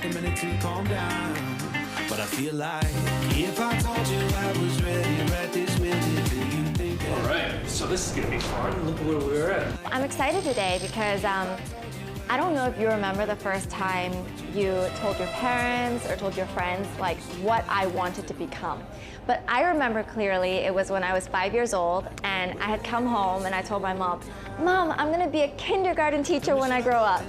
take a minute to calm down. But I feel like if I told you I was ready right this minute, do you think that... All right, so this is gonna be fun. Look where we're at. I'm excited today because I don't know if you remember the first time you told your parents or told your friends like what I wanted to become. But I remember clearly it was when I was 5 years old and I had come home and I told my mom, "Mom, I'm gonna be a kindergarten teacher when I grow up."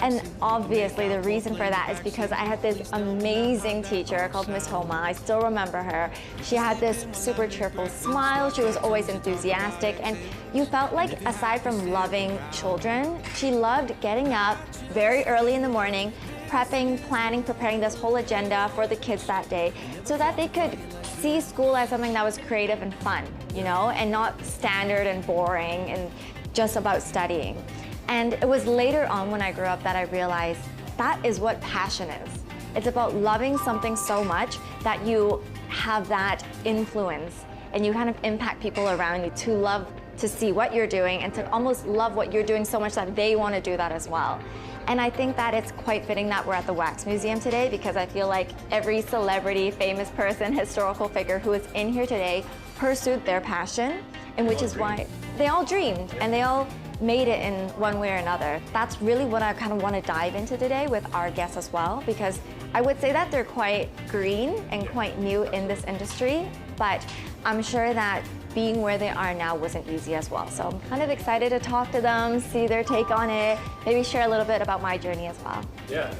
And obviously the reason for that is because I had this amazing teacher called Miss Homa. I still remember her. She had this super cheerful smile. She was always enthusiastic. And you felt like aside from loving children, she loved getting up very early in the morning, prepping, planning, preparing this whole agenda for the kids that day so that they could see school as something that was creative and fun, you know, and not standard and boring and just about studying. And it was later on when I grew up that I realized that is what passion is. It's about loving something so much that you have that influence and you kind of impact people around you to love to see what you're doing and to almost love what you're doing so much that they want to do that as well. And I think that it's quite fitting that we're at the Wax Museum today because I feel like every celebrity, famous person, historical figure who is in here today pursued their passion, and which is why they all dreamed and they all made it in one way or another. That's really what I kind of want to dive into today with our guests as well, because I would say that they're quite green and quite new in this industry, but I'm sure that being where they are now wasn't easy as well. So I'm kind of excited to talk to them, see their take on it, maybe share a little bit about my journey as well. Yeah.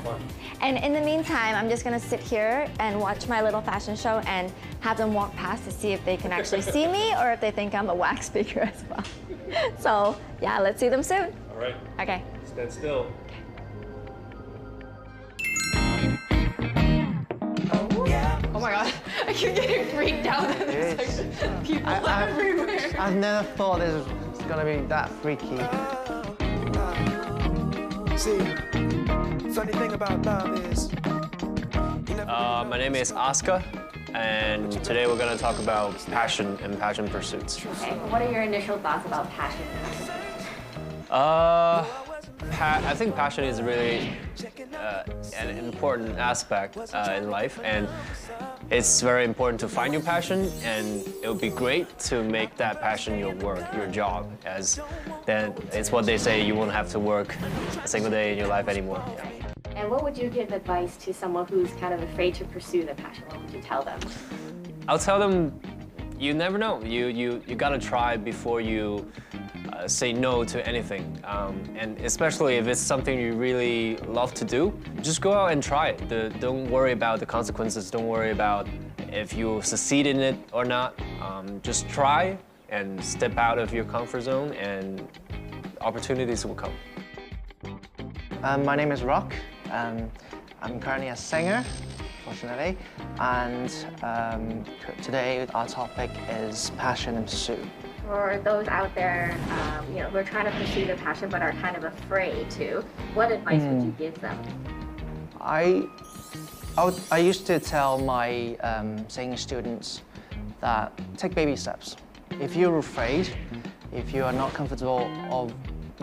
Fun. And in the meantime, I'm just gonna sit here and watch my little fashion show and have them walk past to see if they can actually see me or if they think I'm a wax figure as well. So yeah, let's see them soon. All right. Okay. Stand still. Oh my god, I keep getting freaked out. There's like people everywhere. I've never thought this was gonna be that freaky. See, funny thing about love is... My name is Oscar, and today we're going to talk about passion and passion pursuits. Okay, what are your initial thoughts about passion? I think passion is really an important aspect in life, and it's very important to find your passion, and it would be great to make that passion your work, your job, as then it's what they say, you won't have to work a single day in your life anymore. And what would you give advice to someone who's kind of afraid to pursue their passion? What would you tell them? I'll tell them, you never know. You gotta try before you say no to anything. And especially if it's something you really love to do, just go out and try it. Don't worry about the consequences. Don't worry about if you succeed in it or not. Just try and step out of your comfort zone and opportunities will come. My name is Rock. I'm currently a singer, fortunately, and today our topic is passion and pursuit. For those out there, you know, who are trying to pursue their passion but are kind of afraid to, what advice would you give them? I used to tell my singing students that take baby steps. If you're afraid, if you are not comfortable of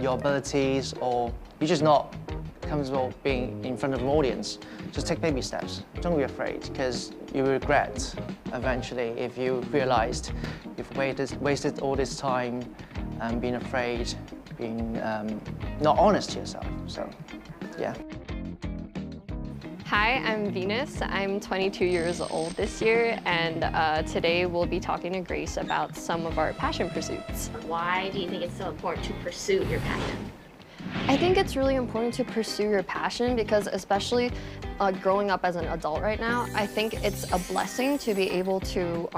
your abilities, or you're just not comfortable being in front of an audience, just take baby steps. Don't be afraid, because you will regret eventually if you realized you've wasted all this time being afraid, being not honest to yourself. So, yeah. Hi, I'm Venus. I'm 22 years old this year, and today we'll be talking to Grace about some of our passion pursuits. Why do you think it's so important to pursue your passion? I think it's really important to pursue your passion because especially growing up as an adult right now, I think it's a blessing to be able to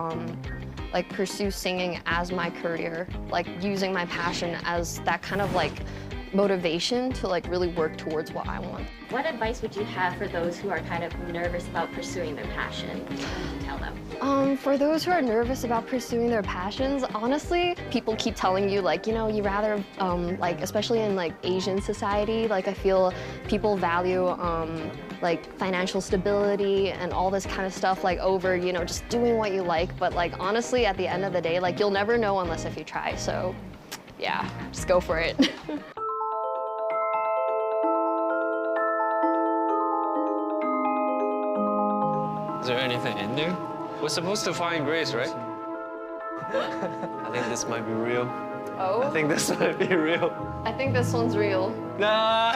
like pursue singing as my career, like using my passion as that kind of like motivation to like really work towards what I want. What advice would you have for those who are kind of nervous about pursuing their passion? What would you tell them? For those who are nervous about pursuing their passions, honestly, people keep telling you like, you know, you rather, like especially in like Asian society, like I feel people value like financial stability and all this kind of stuff like over, you know, just doing what you like. But like honestly, at the end of the day, like you'll never know unless if you try. So yeah, just go for it. Is there anything in there? We're supposed to find Grace, right? I think this might be real. Oh? I think this might be real. I think this one's real. Nah.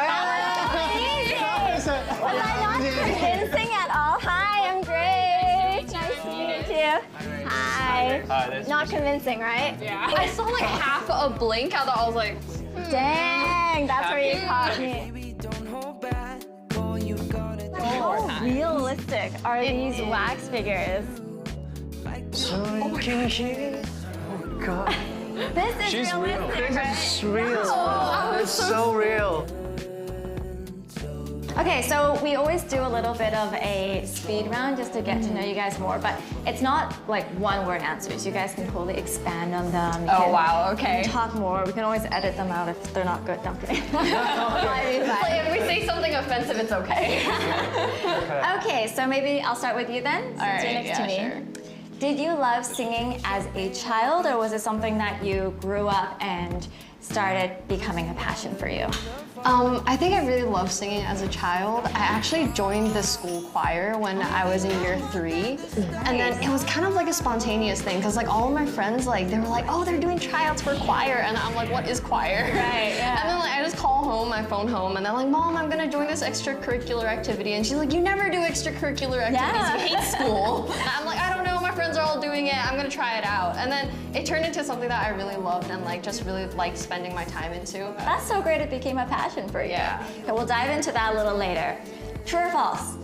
Was I not convincing at all? Hi, I'm Grace. Nice to meet you. Hi. Hi, Not convincing, right? Yeah. I saw like half a blink. I thought I was like, Dang, that's where you caught me. Baby, don't hold back. All you gotta do. How realistic are these wax figures? So can you? Oh God. This is She's real. realistic, right? It's real. It's so real. Okay, so we always do a little bit of a speed round just to get to know you guys more, but it's not like one-word answers. You guys can totally expand on them. You oh can wow, okay. talk more. We can always edit them out if they're not good. I'm kidding. Like, if we say something offensive, it's okay. Okay, so maybe I'll start with you then, since All right, you're next to me. sure. Did you love singing as a child, or was it something that you grew up and started becoming a passion for you? I think I really loved singing as a child. I actually joined the school choir when I was in year 3. And then it was kind of like a spontaneous thing because like all of my friends, like they were like, oh, they're doing tryouts for choir. And I'm like, what is choir? Right, yeah. And then like I just call home, my phone home, and they're like, Mom, I'm gonna join this extracurricular activity. And she's like, you never do extracurricular activities, you hate school. And I'm like, I don't know, my friends are all doing it, I'm gonna try it out. And then it turned into something that I really loved and like just really liked spending my time into. That's so great it became a passion for you. Yeah. Okay, we'll dive into that a little later. True or false?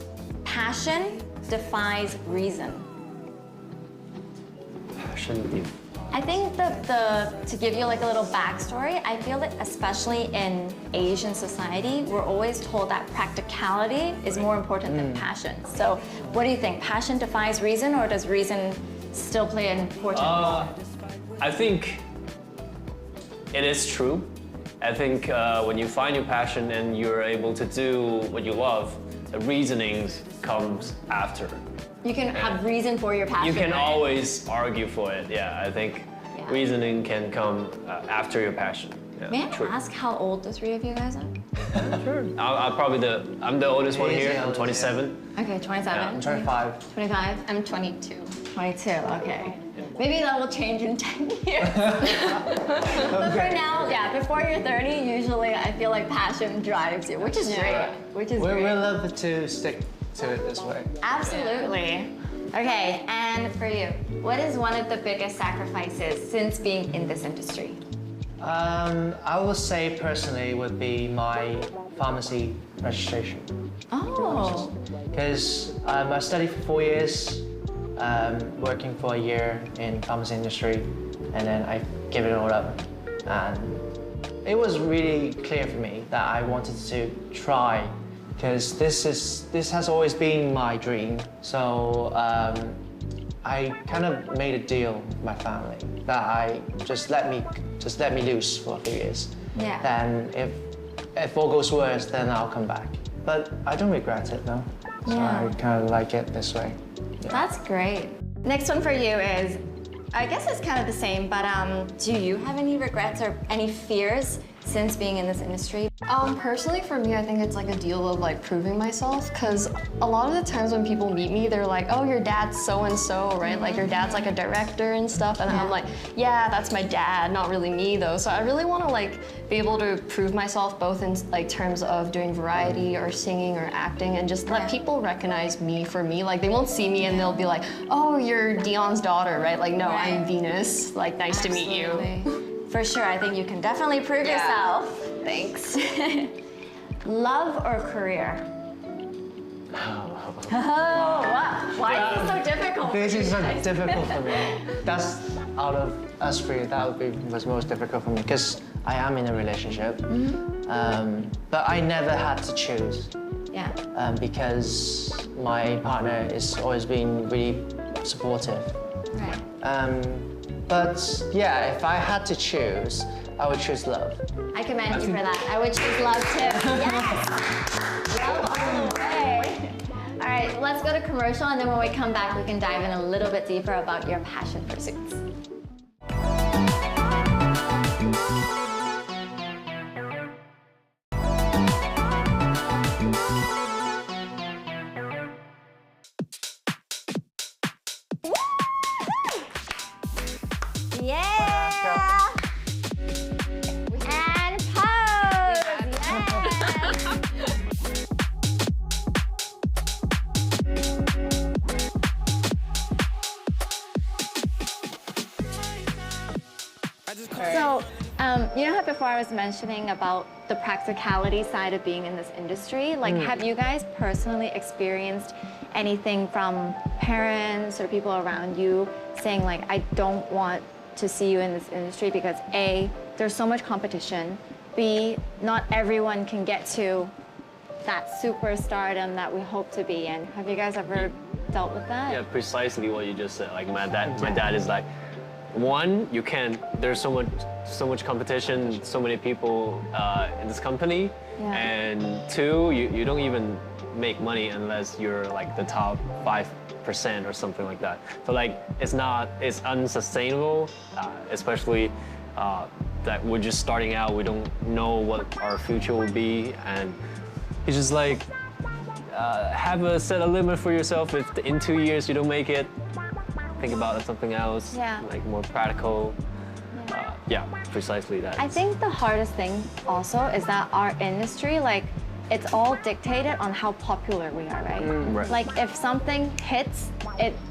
Passion defies reason. Passion. I think to give you like a little backstory, I feel that especially in Asian society, we're always told that practicality is more important than passion. So what do you think? Passion defies reason, or does reason still play an important role? I think it is true. I think when you find your passion and you're able to do what you love, the reasonings comes after. You can have reason for your passion. You can right? always argue for it. Yeah, I think Yeah. reasoning can come after your passion. Yeah, May I true. ask how old the three of you guys are? Sure. I'm the oldest one He is here. the I'm oldest, 27. Okay, 27. I'm 25. 25? I'm 22. 22, okay. Maybe that will change in 10 years. But for now, yeah, before you're 30, usually I feel like passion drives you, which is great. Which is We great. love to stick to it this way. Absolutely. Okay, and for you, what is one of the biggest sacrifices since being in this industry? I would say personally would be my pharmacy registration. Oh, Because I studied for 4 years, working for a year in pharmacy industry, and then I gave it all up. And it was really clear for me that I wanted to try, because this has always been my dream. So I kind of made a deal with my family that I just let me loose for a few years. Yeah. Then if all goes worse, then I'll come back. But I don't regret it, no. So Yeah. I kind of like it this way. that's great. Next one for you is, I guess it's kind of the same, but do you have any regrets or any fears since being in this industry? Personally for me, I think it's like a deal of like proving myself, because a lot of the times when people meet me, they're like, oh, your dad's so-and-so, right? Like your dad's like a director and stuff. And I'm like, yeah, that's my dad, not really me though. So I really want to like be able to prove myself both in like terms of doing variety or singing or acting, and just let people recognize me for me. Like they won't see me and they'll be like, oh, you're Dion's daughter, right? Like, no, Right. I'm Venus. Like, nice to meet you. Absolutely. For sure, I think you can definitely prove Yeah. yourself. Thanks. Love or career? Oh, wow. Why is it so difficult? This is so difficult for me. That's out of us three, that would be was most difficult for me, because I am in a relationship. But I never had to choose, Yeah. because my partner has always been really supportive. Right. But yeah, if I had to choose, I would choose love. I commend you for that. I would choose love too. Yes! Love all the way. All right, let's go to commercial, and then when we come back, we can dive in a little bit deeper about your passion pursuits. Yeah! And pose! Yes! So, you know how before I was mentioning about the practicality side of being in this industry? Like, have you guys personally experienced anything from parents or people around you saying, like, I don't want to see you in this industry because A, there's so much competition, B, not everyone can get to that superstardom that we hope to be in. Have you guys ever dealt with that? Yeah, precisely what you just said. Like my dad is like, one, you can't. There's so much competition, so many people in this company, and two, you don't even make money unless you're like the top 5% or something like that. So like it's unsustainable, especially that we're just starting out. We don't know what our future will be, and it's just like set a limit for yourself. If in 2 years you don't make it, think about something else, like more practical. Yeah, precisely that. I think the hardest thing also is that our industry, like, it's all dictated on how popular we are, right? Right. Like, if something hits,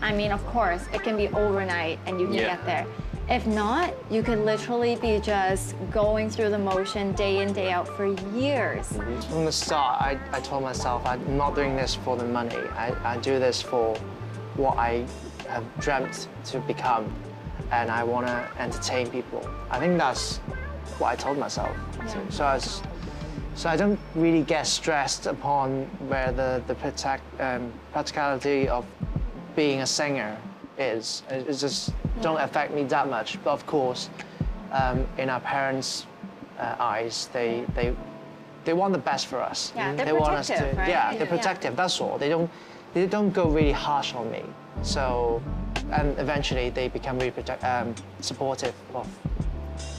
I mean, of course, it can be overnight and you can get there. If not, you could literally be just going through the motion day in, day out for years. From the start, I told myself I'm not doing this for the money. I do this for what I have dreamt to become, and I want to entertain people. I think that's what I told myself. So I don't really get stressed upon where the practicality of being a singer is. It just don't affect me that much. But of course, in our parents' eyes, they want the best for us. Yeah, they're they want us protective, to, right? yeah, they're protective. That's all. They don't go really harsh on me. So, and eventually they become really supportive of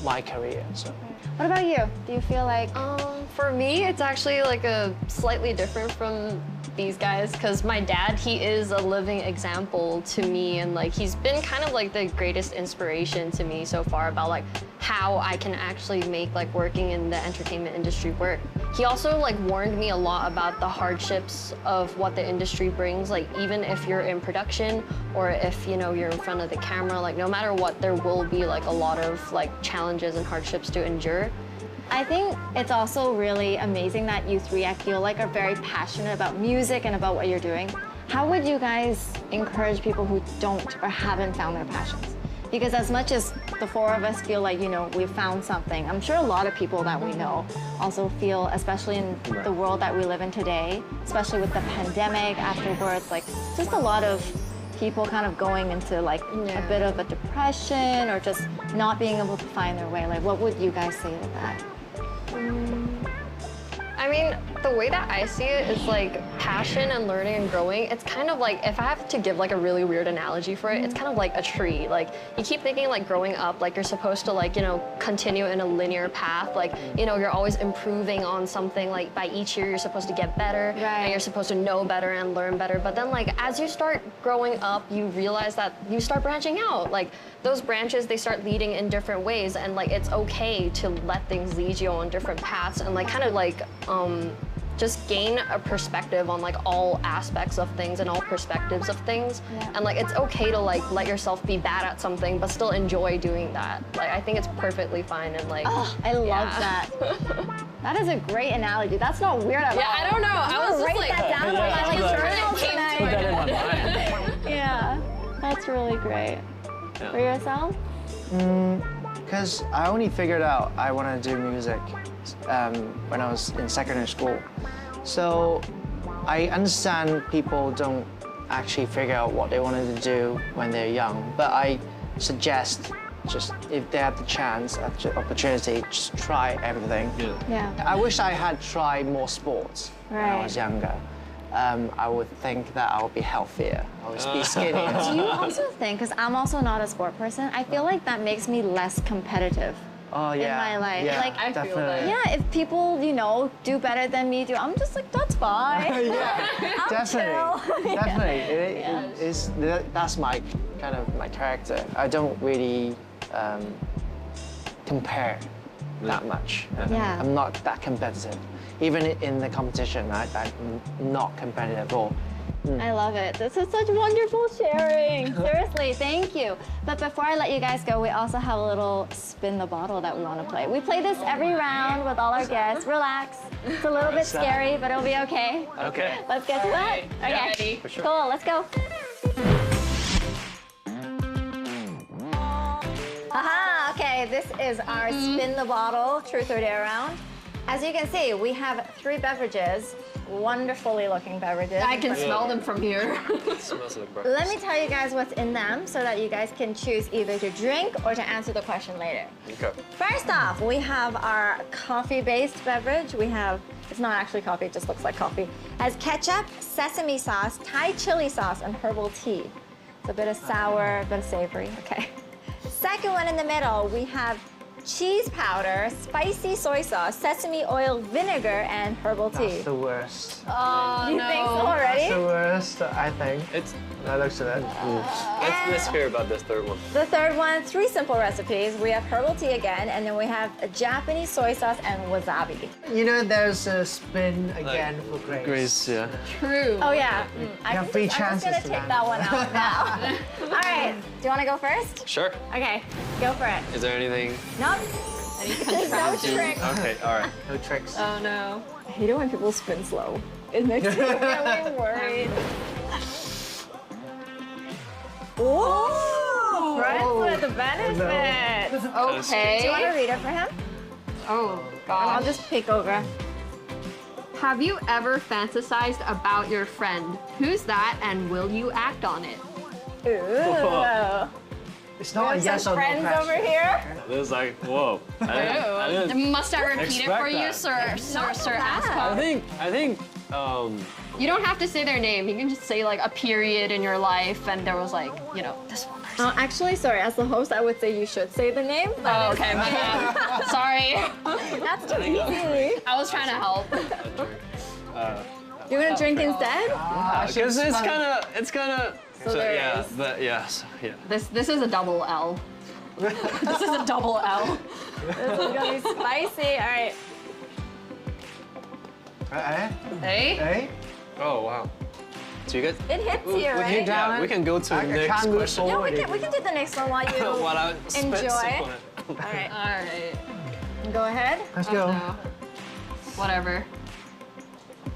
my career. So. What about you? Do you feel like... For me, it's actually like a slightly different from these guys, because my dad, he is a living example to me, and like he's been kind of like the greatest inspiration to me so far about like how I can actually make like working in the entertainment industry work. He also like warned me a lot about the hardships of what the industry brings, like even if you're in production or if you're in front of the camera, like no matter what, there will be like a lot of like challenges and hardships to endure. I think it's also really amazing that you three, I feel like, are very passionate about music and about what you're doing. How would you guys encourage people who don't or haven't found their passions? Because as much as the four of us feel like, we've found something, I'm sure a lot of people that we know also feel, especially in the world that we live in today, especially with the pandemic afterwards, like just a lot of people kind of going into like a bit of a depression or just not being able to find their way. Like, what would you guys say to that? I mean, the way that I see it is like passion and learning and growing. It's kind of like, if I have to give like a really weird analogy for it, it's kind of like a tree. Like you keep thinking like growing up, like you're supposed to like, continue in a linear path. Like, you're always improving on something. Like by each year, you're supposed to get better and you're supposed to know better and learn better. But then like, as you start growing up, you realize that you start branching out. Like those branches, they start leading in different ways, and like, it's okay to let things lead you on different paths and like kind of like, just gain a perspective on like all aspects of things and all perspectives of things. And like it's okay to like let yourself be bad at something but still enjoy doing that. Like I think it's perfectly fine and like I love that. That is a great analogy. That's not weird at all. Yeah, I don't know. I was write just like that down on my journal tonight. Put that in my mind. Yeah, that's really great. Yeah. For yourself? Because I only figured out I want to do music when I was in secondary school. So I understand people don't actually figure out what they wanted to do when they're young, but I suggest just if they have the chance, the opportunity, just try everything. Yeah. I wish I had tried more sports when I was younger. I would think that I would be healthier. I would be skinnier. Do you also think, because I'm also not a sport person, I feel like that makes me less competitive in my life. Yeah, like, I feel that. Yeah, if people, do better than me do, I'm just like, that's fine. Yeah, I'm definitely. chill. Definitely. That's my kind of my character. I don't really compare that much. Yeah. I'm not that competitive. Even in the competition, I'm not competitive at all. I love it. This is such wonderful sharing. Seriously, thank you. But before I let you guys go, we also have a little spin the bottle that we want to play. We play this every round with all our guests. Relax. It's a little bit scary, but it'll be okay. Okay. Let's get to that. Okay. For sure. Cool. Let's go. Aha. Okay. This is our spin the bottle truth or dare round. As you can see, we have 3 beverages. Wonderfully looking beverages. I can smell them from here. It smells like breakfast. Let me tell you guys what's in them so that you guys can choose either to drink or to answer the question later. Okay. First off, we have our coffee-based beverage. It's not actually coffee, it just looks like coffee. It has ketchup, sesame sauce, Thai chili sauce, and herbal tea. It's a bit of sour, a bit of savory, okay. Second one in the middle, we have cheese powder, spicy soy sauce, sesame oil, vinegar, and herbal tea. That's the worst. Oh, You think so already? That's the worst, I think. It's That looks at it. let's hear about this third one. The third one, 3 simple recipes. We have herbal tea again, and then we have a Japanese soy sauce and wasabi. You know, there's a spin again for Grace. Grace, yeah. True. Oh yeah, I have think 3 I'm just chances gonna to take land. that one out now. All right, do you want to go first? Sure. Okay, go for it. Is there anything? Nope. There's no trick. Okay, all right. No tricks. Oh no. I hate it when people spin slow. It makes me really worried. Ooh, friends with the benefit. Okay. Do you want to read it for him? Oh I'll gosh. just pick over. Have you ever fantasized about your friend? Who's that, and will you act on it? Ooh. It's not a Some yes or no friends question. over here. This is like, whoa. I didn't Must I repeat it expect for you, that. Sir I Ascot? think, You don't have to say their name. You can just say like a period in your life, and there was like, you know, this one person. Actually, sorry, as the host, I would say you should say the name. Oh, okay, my bad. Sorry. That's too easy. I was trying to help. You're gonna drink instead? because it's kind of. So there yeah, is. but yeah, so, yeah. This is a double L. This is a double L. This is gonna be spicy. All right. Hey? Hey? Oh wow. So you get. It hits you, right? Yeah, we can go to the I next can't move question. Yeah, forward. we can do the next one while you While I spend enjoy. sip on it. All right, All right. go ahead. Let's Oh, go. no. Whatever.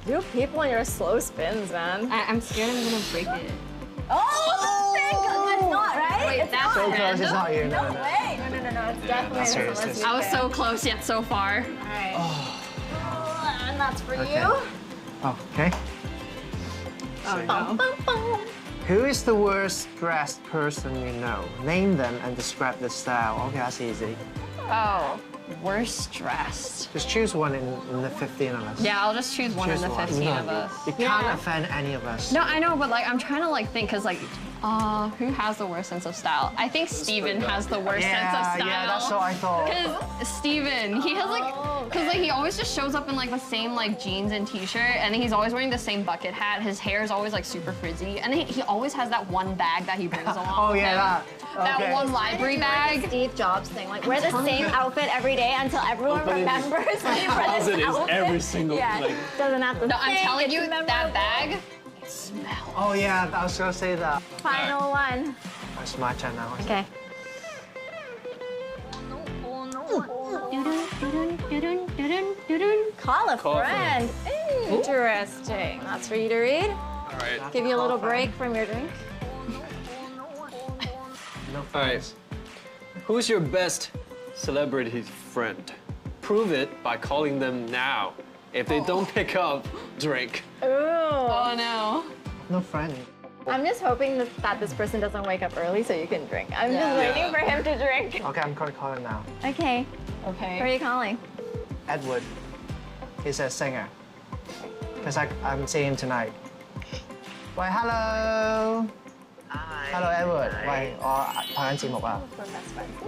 You people and your slow spins, man. I'm scared I'm gonna break it. Oh, thank God. That's not right. Wait, It's that's not. So close, it's not you. No No, no. way. No. It's definitely that's this yours, one. this- I was so close yet so far. All right. And that's for Okay. you. Oh, okay. Oh Bum, bum, bum. Who is the worst dressed person you know? Name them and describe the style. Okay, that's easy. Oh, worst dressed. Just choose one in the 15 of us. Yeah, I'll just choose one Choose in the one. 15 No, of us. You can't offend any of us. No, I know, but like I'm trying to like think, cause like, who has the worst sense of style? I think Steven has the worst sense of style. Yeah, that's what I thought. Cause Steven, he has like, cause like he always just shows up in like the same like jeans and t-shirt, and then he's always wearing the same bucket hat. His hair is always like super frizzy, and then he always has that one bag that he brings along. Oh with yeah, him. that. That one library bag. Steve Jobs thing, like wear the same outfit every day until everyone remembers. Like, for this Positive outfit. every single Yeah, like. doesn't have to. No, I'm think, telling it's you, that memorable. bag, it smells. Oh yeah, I was gonna say that. Final one. It's my turn now. Okay. Call a Call a friend. Interesting. That's for you to read. All right. Give you a little break from your drink. No All right. Who's your best celebrity friend? Prove it by calling them now. If they don't pick up, drink. Ooh. Oh no. No friend. I'm just hoping that this person doesn't wake up early so you can drink. I'm just waiting for him to drink. Okay, I'm gonna call him now. Okay. Who are Okay. you calling? Edward. He's a singer. Because I'm seeing him tonight. Wait, hello. Hi. Hello Edward. 喂，我拍緊節目啊。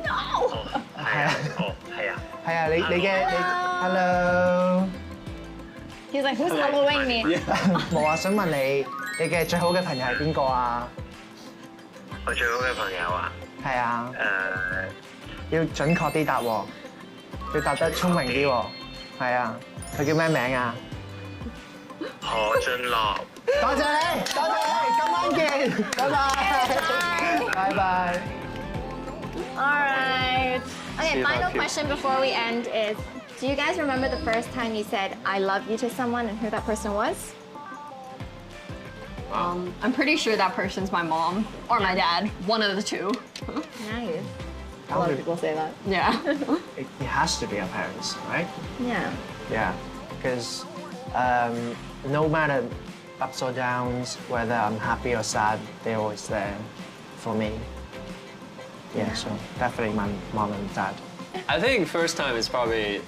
No! 係啊。哦，係啊。係啊，你 hello。 He's like, who's helloing me? 冇啊，想問你嘅最好嘅朋友係邊個啊？我最好嘅朋友啊，係啊。要準確啲答喎，要答得聰明啲喎。係啊，佢叫咩名啊？何俊樂。多謝你，今晚見，拜拜，拜拜。 All right. Okay, final question before we end is, do you guys remember the first time you said I love you to someone and who that person was? I'm pretty sure that person's my mom or my dad, one of the two. Nice. A lot of people say that. Yeah. It has to be our parents, right? Yeah. Yeah, because no matter ups or downs, whether I'm happy or sad, they're always there for me. Yeah, so definitely my mom and dad. I think first time is probably,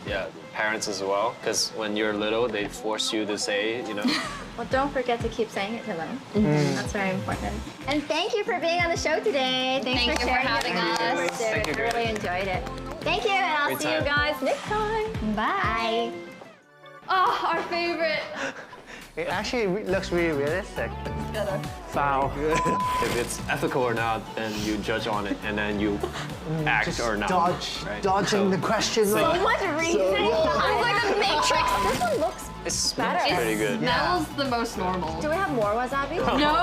parents as well, because when you're little, they force you to say, you know. Well, don't forget to keep saying it to them. That's very important. And thank you for being on the show today. Thanks Thank for you for sharing having your us. Thank you, I really enjoyed it. Thank you, and I'll Great see you time. guys next time. Bye. Oh, our favorite. It actually looks really realistic. Foul. If it's ethical or not, then you judge on it, and then you act Just or not. dodging right? the question. So much reasoning. It's like a matrix. This one looks It's better. pretty good. Smells the most normal. Do we have more wasabi? No.